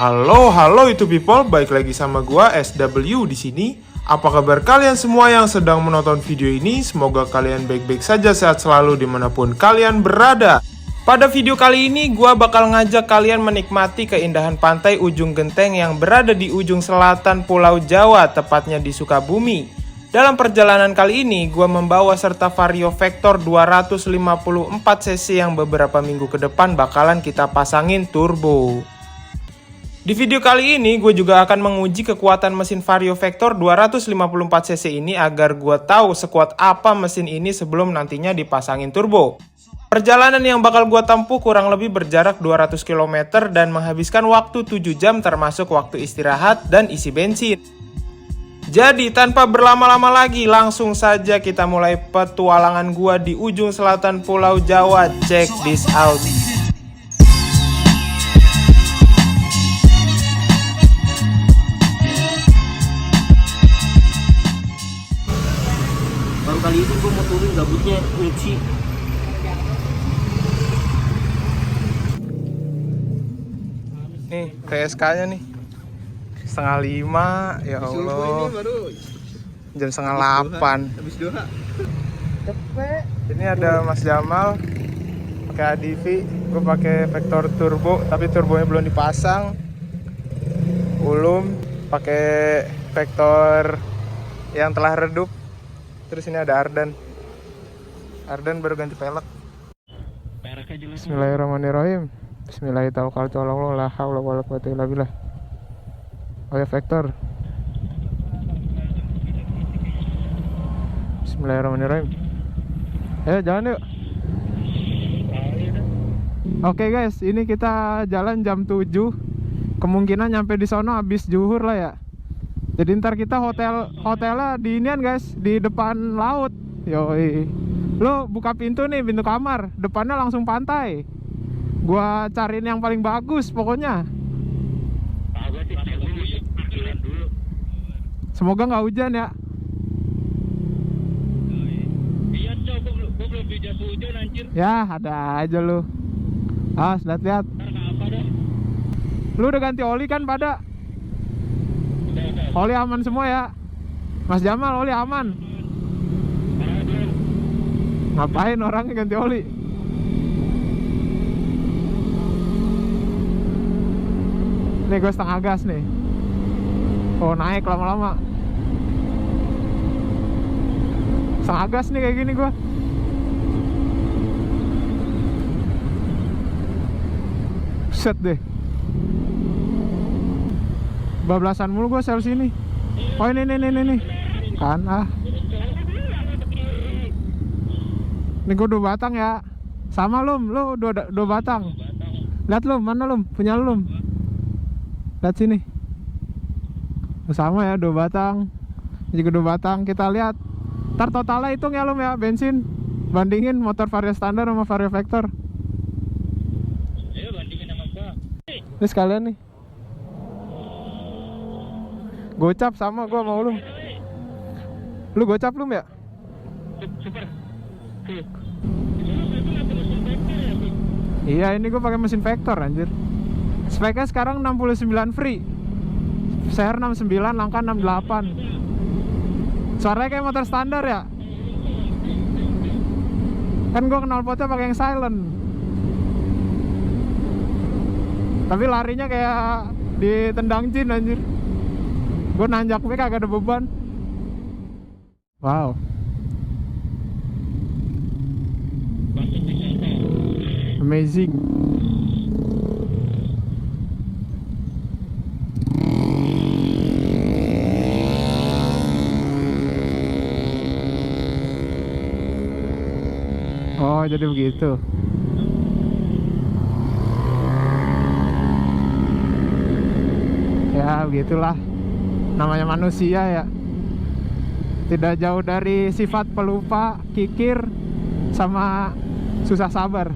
Halo itu people, balik lagi sama gua SW di sini. Apa kabar kalian semua yang sedang menonton video ini? Semoga kalian baik-baik saja, sehat selalu dimanapun kalian berada. Pada video kali ini gua bakal ngajak kalian menikmati keindahan pantai Ujung Genteng yang berada di ujung selatan Pulau Jawa, tepatnya di Sukabumi. Dalam perjalanan kali ini, gua membawa serta Vario Vector 254cc yang beberapa minggu ke depan bakalan kita pasangin turbo. Di video kali ini, gue juga akan menguji kekuatan mesin Vario Vector 254cc ini agar gue tahu sekuat apa mesin ini sebelum nantinya dipasangin turbo. Perjalanan yang bakal gue tempuh kurang lebih berjarak 200 km dan menghabiskan waktu 7 jam termasuk waktu istirahat dan isi bensin. Jadi tanpa berlama-lama lagi, langsung saja kita mulai petualangan gue di ujung selatan Pulau Jawa. Check this out. Kali itu gue mau turun gabutnya nyuci. Nih TSK nya nih 4:30, ya Allah. Jam 7:30. Habis doa. Cepet. Ini ada Mas Jamal pakai ADV, gue pakai Vector turbo tapi turbonya belum dipasang. Ulum pakai Vector yang telah redup. Terus ini ada Ardan baru ganti pelek. Bismillahirrahmanirrahim. Bismillahirrahmanirrahim. La haula wala quwwata illa billah. Oke, Vector. Bismillahirrahmanirrahim. Jalan yuk. Oke guys, ini kita jalan jam 7. Kemungkinan nyampe di sono habis zuhur lah ya. Jadi ntar kita hotelnya di inian guys, di depan laut. Yoi. Lo buka pintu nih, pintu kamar, depannya langsung pantai. Gua cariin yang paling bagus pokoknya. Semoga nggak hujan ya. Iya coba, gue belum bisa hujan anjir. Ya ada aja lu. Lihat. Lu udah ganti oli kan pada? Oli aman semua ya, Mas Jamal, oli aman. Ngapain orangnya ganti oli? Nih gue setengah gas nih. Oh naik lama-lama. Setengah gas nih kayak gini gue. Set deh. Bablasan mulu gue sel sini. Oh ini kan Ini gue 2 batang ya. Sama lu 2 batang. Lihat lu, mana lu? Punya lu. Lihat sini. Sama ya 2 batang. Ini juga 2 batang. Kita lihat. Ntar totalnya hitung ya lu ya bensin. Bandingin motor Vario standar sama Vario Vector. Ayo bandingin sama gua. Ini sekalian nih. Gocap sama gua mau lu. Lu gocap lu ya? Super. Iya, ini gua pakai mesin Vector anjir. Speknya sekarang 69 free. CR 69, langka 68. Suaranya kayak motor standar ya. Kan gua knalpotnya pakai yang silent. Tapi larinya kayak ditendang jin anjir. Gue nanjak kagak ada beban. Wow. Amazing. Oh jadi begitu. Ya begitulah, namanya manusia ya. Tidak jauh dari sifat pelupa, kikir, sama susah sabar.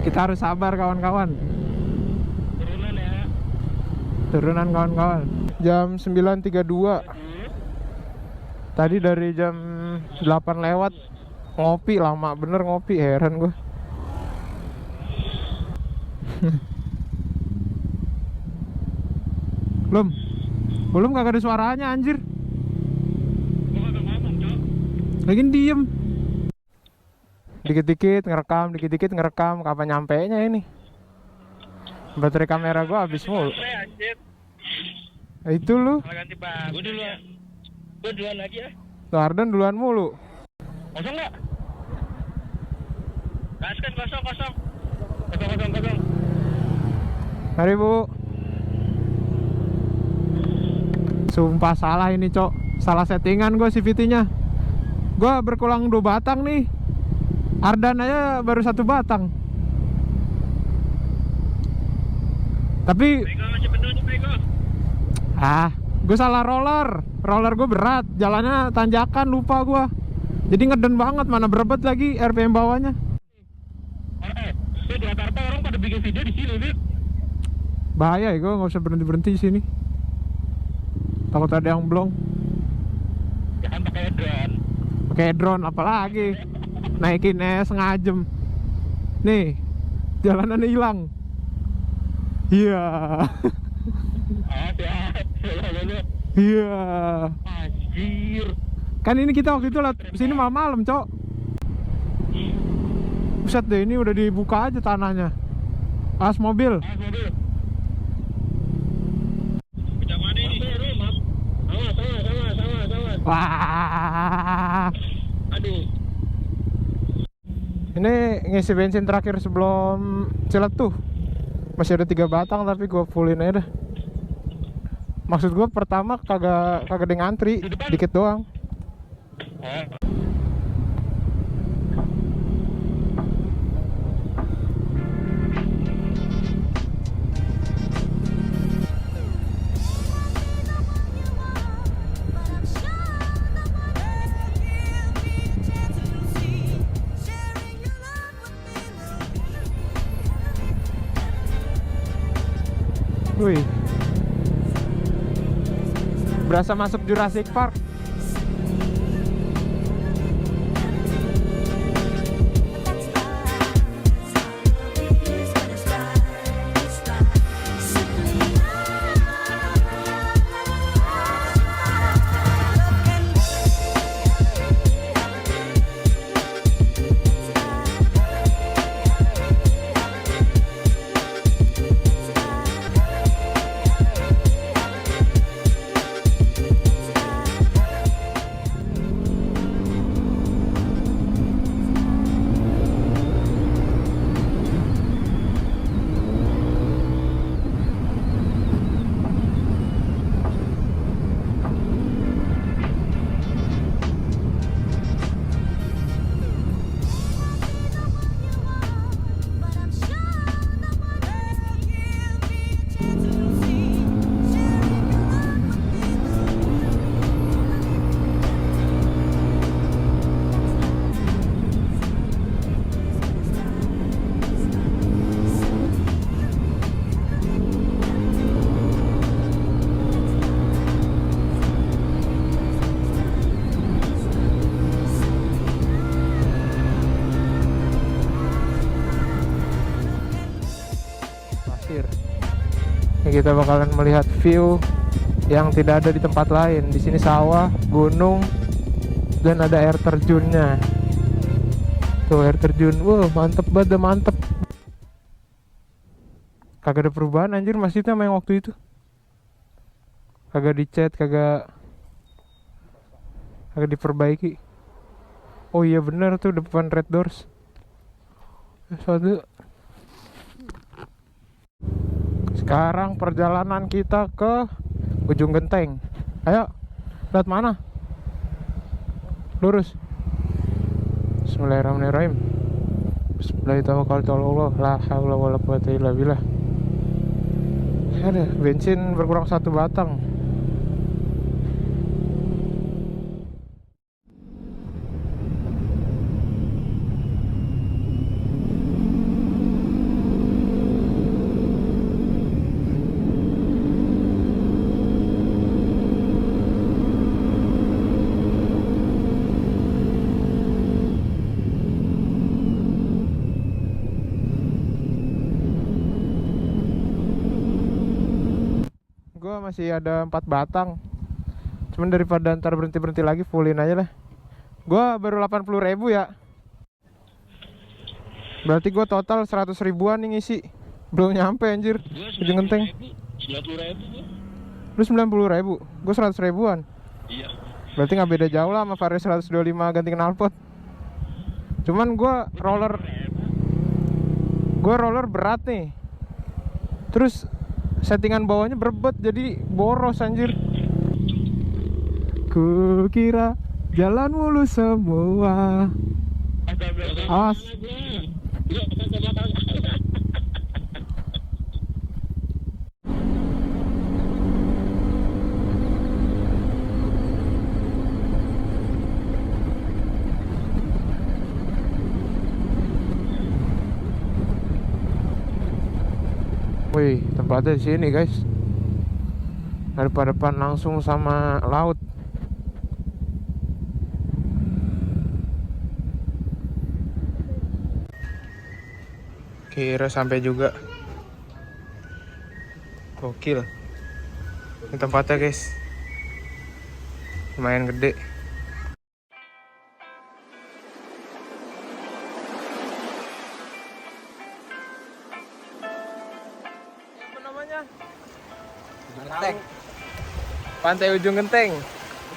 Kita harus sabar kawan-kawan. Turunan ya. Turunan kawan-kawan. Jam 9.32. Tadi dari jam 8 lewat ngopi, lama bener ngopi, heran gue. Belum kagak ada suaranya anjir. Gua kagak ngomong, Cok. Lagi diem. Dikit-dikit ngerekam, kapan nyampenya ini? Baterai kamera gua habis mulu. Anjir. Itu lu, Salah ganti ban. Gua duluan. Gua duluan lagi ya. tuh Ardan duluan mulu. Kosong nggak? Gaskan kosong. Kosong. Mari Bu. Sumpah salah ini Cok. Salah settingan gue CVT-nya. Gue berkurang 2 batang nih. Ardan aja baru 1 batang. Tapi Bego masih penuh nih, Bego. gue salah roller. Roller gue berat, jalannya tanjakan, lupa gue. Jadi ngeden banget, mana berebet lagi RPM bawahnya. Di Jakarta orang pada bikin video di sini, Bib. Bahaya ya, gue nggak usah berhenti di sini. Takut ada yang blong. Jangan pakai drone. Pakai drone apalagi. Naikin sengajem. Nih, jalanannya hilang. Iya. Iya. Anjir. Kan ini kita waktu itu lewat sini malam-malam, Cok. Buset deh, ini udah dibuka aja tanahnya. Awas mobil. Kita mana ini? Sama. Wah. Aduh. Ini ngisi bensin terakhir sebelum Ciletuh. Masih ada 3 batang tapi gue fullin aja dah. Maksud gue pertama kagak ada ngantri, dikit doang. Wih, berasa masuk Jurassic Park. Kita bakalan melihat view yang tidak ada di tempat lain. Di sini sawah, gunung, dan ada air terjunnya. Tuh air terjun, wah mantep banget, mantep. Kagak ada perubahan anjir masjidnya sama yang waktu itu. Kagak dicat, kagak diperbaiki. Oh iya bener tuh depan Red Doors. Suatu. Sekarang perjalanan kita ke ujung genteng. Ayo, lihat mana? Lurus. Bismillahirrahmanirrahim. Bismillahirrahmanirrahim. La haula wala quwata illa billah. Ada bensin berkurang 1 batang. gua masih ada 4 batang. Cuman daripada ntar berhenti lagi, fullin aja lah. Gua baru 80.000 ya. Berarti gua total 100 ribuan nih ngisi. Belum nyampe anjir. Ujung Genteng. 90.000 gua. Lu 90.000, gua 100 ribuan. Iya. Berarti nggak beda jauh lah sama Vario 125 ganti knalpot. Cuman gua roller berat nih. Terus settingan bawahnya berebet jadi boros anjir. Ku kira jalan mulus semua. Awas. Wih, tempatnya di sini guys. Depan langsung sama laut. Kira sampai juga. Gokil. Ini tempatnya guys. Lumayan gede. Apa namanya? Genteng. Pantai Ujung Genteng.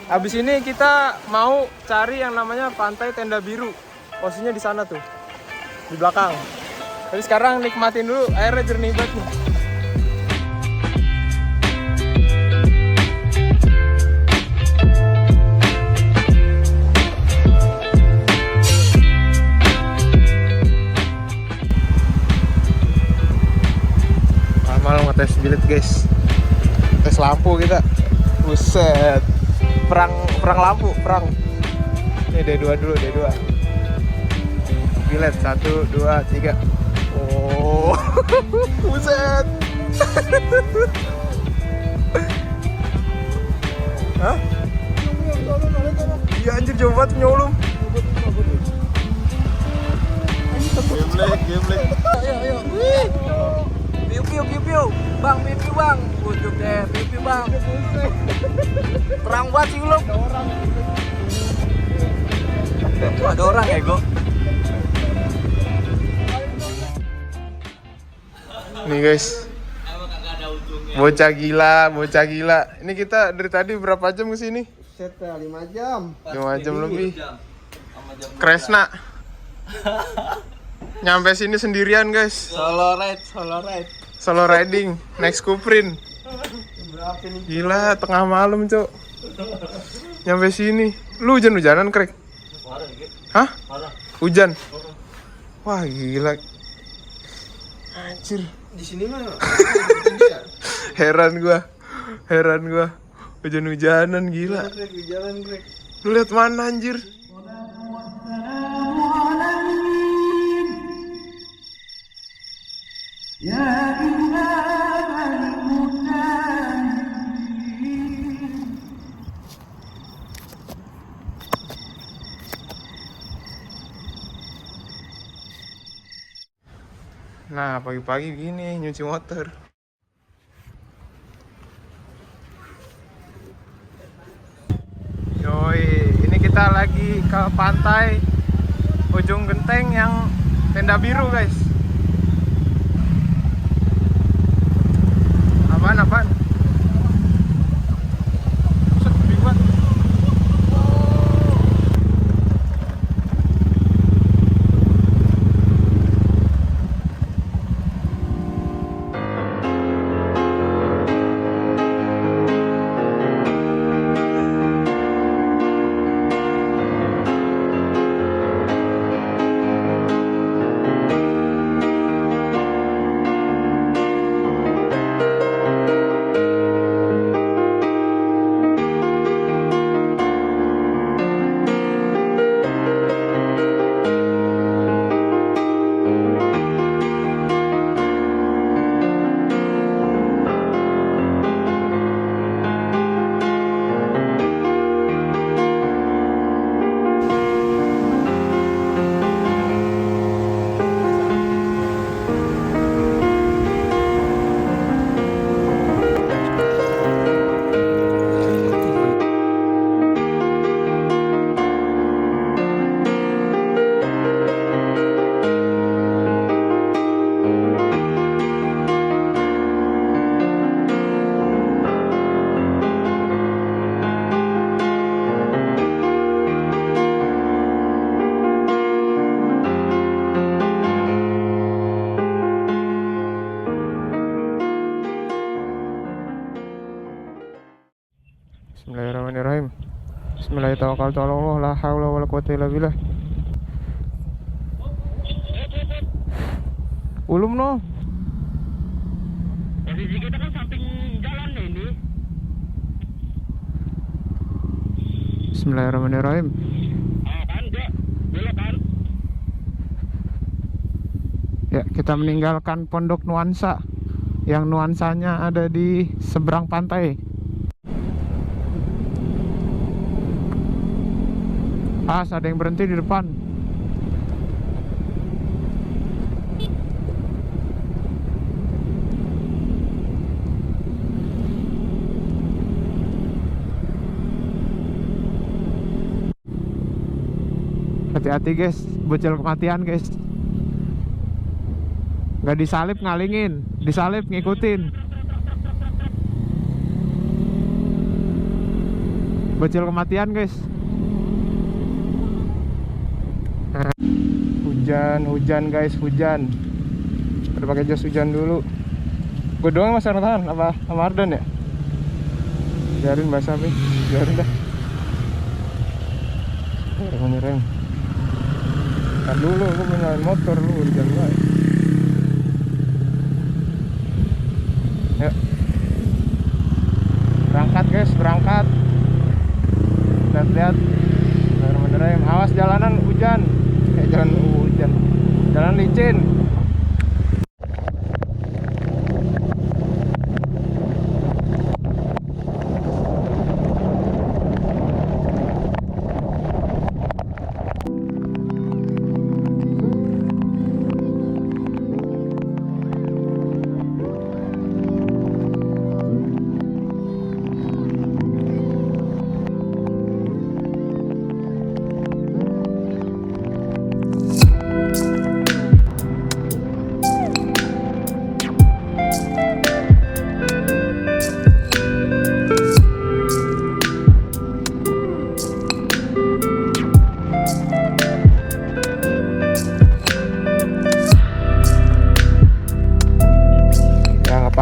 Abis ini kita mau cari yang namanya Pantai Tenda Biru. Posisinya di sana tuh, di belakang. Tapi sekarang nikmatin dulu, airnya jernih banget nih. Malam ngetes bilet guys. Tes lampu kita. Buset. Perang lampu, perang. Ini D2 dulu, D2. Bilet 1, 2, 3. Oh. Buset. Hah? Iya anjir, jauh banget nyolong. Geblek. Ayo. Piu. Bang, piu bang. Bujuk deh, piu bang. Perang banget sih lu. Ada orang ya, Go. Nih guys, bocah gila. Ini kita dari tadi berapa jam kesini? Set 5 jam. 5 jam lebih. Kresna. Nyampe sini sendirian guys. Solo riding, next Kuprin. Gila, tengah malam cok. Nyampe sini. Lu hujan-hujanan Krek? Hah? Hujan? Wah gila. Anjir. Di sini mah Heran gua. Hujan-hujanan gila. jalan, Greg. Lu lihat mana anjir? Nah, pagi-pagi gini nyuci motor. Yoi, ini kita lagi ke pantai Ujung Genteng yang Tenda Biru, guys. Apaan? Buset, gede banget. Bismillahirrahmanirrahim. Bismillahirrahmanirrahim. La haula wala quwwata illa billah. Ulum no. Posisi kita kan samping jalan ini. Bismillahirrahmanirrahim. Kan dia belok kan. Ya, kita meninggalkan Pondok Nuansa yang nuansanya ada di seberang pantai. Ada yang berhenti di depan. Hati-hati guys, bocil kematian guys. Gak disalip ngalingin, disalip ngikutin. Bocil kematian guys. Hujan guys, hujan. Udah pakai jas hujan dulu. Gue doang mas tahan apa sama Ardan ya? Biarin basah nih, biarin dah. Rem. Ntar dulu, gue mau nyalain motor lu, hujan gue. Yuk. Berangkat guys, berangkat. Lihat-lihat. Rem. Awas jalanan hujan. Jalan hujan, jalan licin.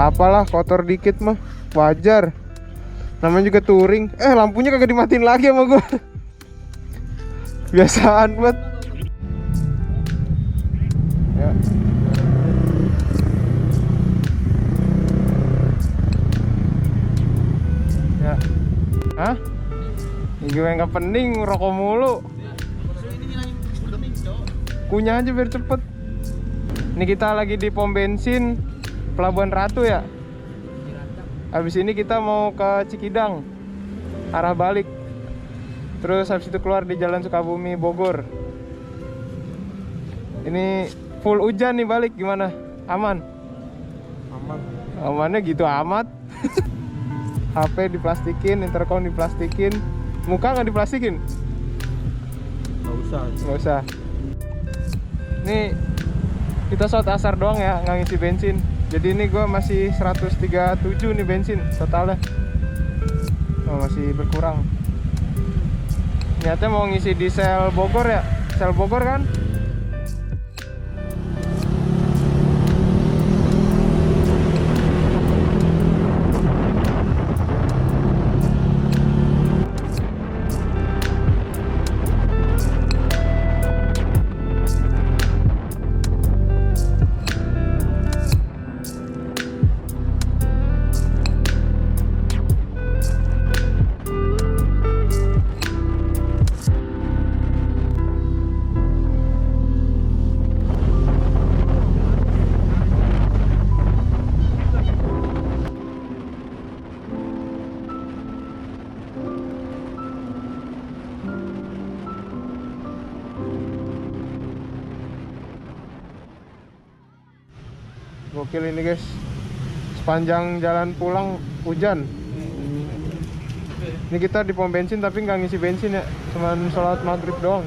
Apalah kotor dikit mah wajar, namanya juga touring. Lampunya kagak dimatiin lagi sama gua. Biasaan banget ya. Ya. Hah? Gue nggak pening rokok mulu. Kunyah aja biar cepet. Ini kita lagi di pom bensin Pelabuhan Ratu ya. Habis ini kita mau ke Cikidang, arah balik. Terus habis itu keluar di Jalan Sukabumi Bogor. Ini full hujan nih balik, gimana? Aman? Aman. Amannya gitu amat. HP diplastikin, intercom diplastikin, muka nggak diplastikin? Nggak usah. Nggak usah. Nih kita shot asar doang ya, nggak ngisi bensin. Jadi ini gue masih 137 nih bensin totalnya. Masih berkurang. Niatnya mau ngisi di sel Bogor ya. Sel Bogor kan. Gokil ini guys, sepanjang jalan pulang hujan. Ini kita di pom bensin tapi nggak ngisi bensin ya, cuman sholat maghrib doang.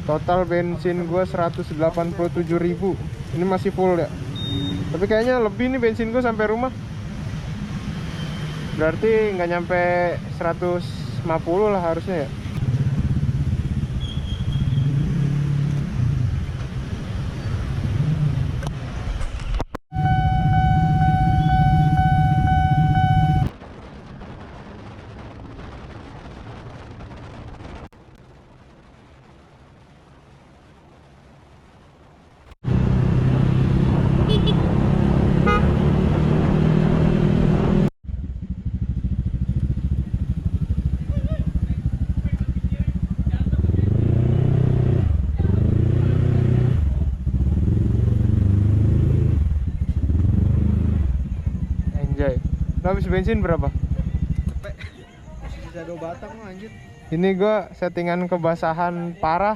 Total bensin gue 187.000. Ini masih full ya, tapi kayaknya lebih nih bensin gue sampai rumah. Berarti nggak nyampe 150 lah harusnya ya. habis bensin berapa? Cepet. Sisa 2 batang mah anjir. Ini gua settingan kebasahan parah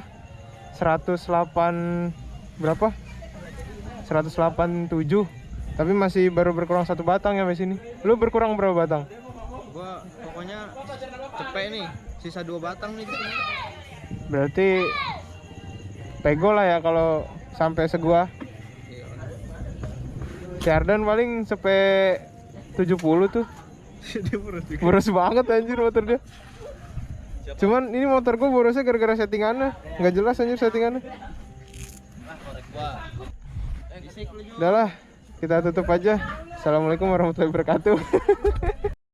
108 berapa? 187. Tapi masih baru berkurang 1 batang ya di sini. Lu berkurang berapa batang? Gua pokoknya cepet nih. Sisa 2 batang nih di sini. Berarti pego lah ya kalau sampai segua. Si Ardan paling sampai 70 tuh. Dia boros juga. Boros banget anjir motor dia. Cuman ini motor gua borosnya gara-gara settingannya. Nggak jelas anjir settingannya. Korek gua. Bisik lu juga. Udah lah, kita tutup aja. Assalamualaikum warahmatullahi wabarakatuh.